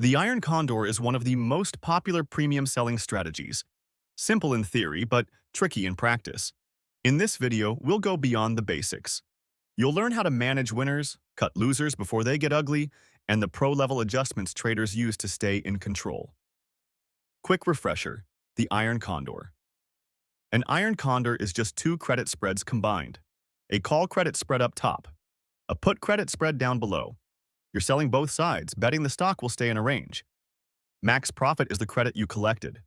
The iron condor is one of the most popular premium selling strategies. Simple in theory, but tricky in practice. In this video, we'll go beyond the basics. You'll learn how to manage winners, cut losers before they get ugly, and the pro-level adjustments traders use to stay in control. Quick refresher: the iron condor. An iron condor is just two credit spreads combined. A call credit spread up top, a put credit spread down below. You're selling both sides, betting the stock will stay in a range. Max profit is the credit you collected.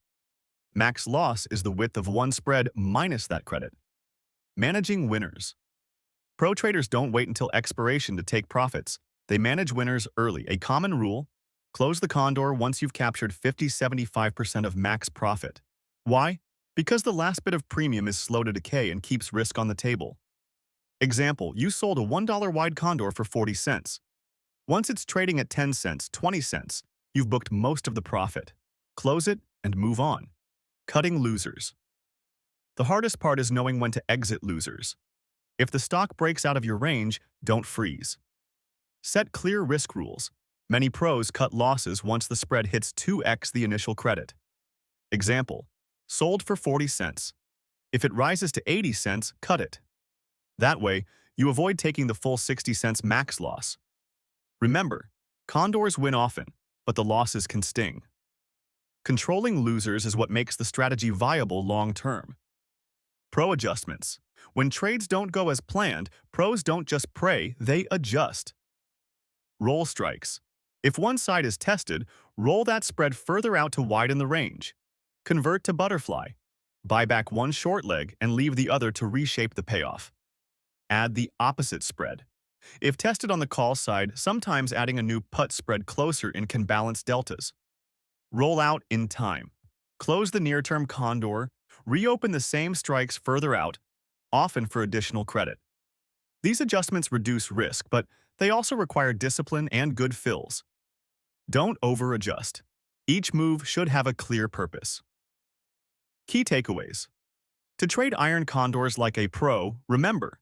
Max loss is the width of one spread minus that credit. Managing winners. Pro traders don't wait until expiration to take profits. They manage winners early. A common rule: close the condor once you've captured 50–75% of max profit. Why? Because the last bit of premium is slow to decay and keeps risk on the table. Example: you sold a $1 wide condor for 40 cents. Once it's trading at 10 cents, 20 cents, you've booked most of the profit. Close it and move on. Cutting losers. The hardest part is knowing when to exit losers. If the stock breaks out of your range, don't freeze. Set clear risk rules. Many pros cut losses once the spread hits 2x the initial credit. Example: sold for 40 cents. If it rises to 80 cents, cut it. That way, you avoid taking the full 60 cents max loss. Remember, condors win often, but the losses can sting. Controlling losers is what makes the strategy viable long-term. Pro adjustments. When trades don't go as planned, pros don't just pray, they adjust. Roll strikes. If one side is tested, roll that spread further out to widen the range. Convert to butterfly. Buy back one short leg and leave the other to reshape the payoff. Add the opposite spread. If tested on the call side, sometimes adding a new put spread closer in can balance deltas. Roll out in time. Close the near-term condor, reopen the same strikes further out, often for additional credit. These adjustments reduce risk, but they also require discipline and good fills. Don't over-adjust. Each move should have a clear purpose. Key takeaways. To trade iron condors like a pro, remember: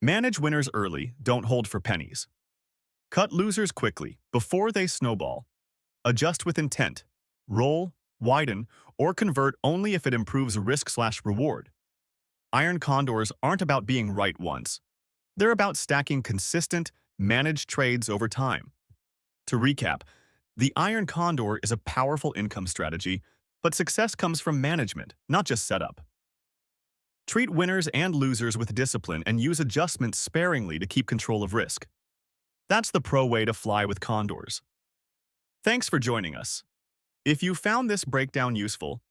manage winners early, don't hold for pennies. Cut losers quickly, before they snowball. Adjust with intent. Roll, widen, or convert only if it improves risk/reward. Iron condors aren't about being right once. They're about stacking consistent, managed trades over time. To recap, the iron condor is a powerful income strategy, but success comes from management, not just setup. Treat winners and losers with discipline and use adjustments sparingly to keep control of risk. That's the pro way to fly with condors. Thanks for joining us. If you found this breakdown useful,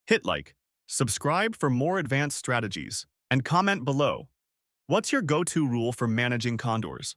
hit like, subscribe for more advanced strategies, and comment below. What's your go-to rule for managing condors?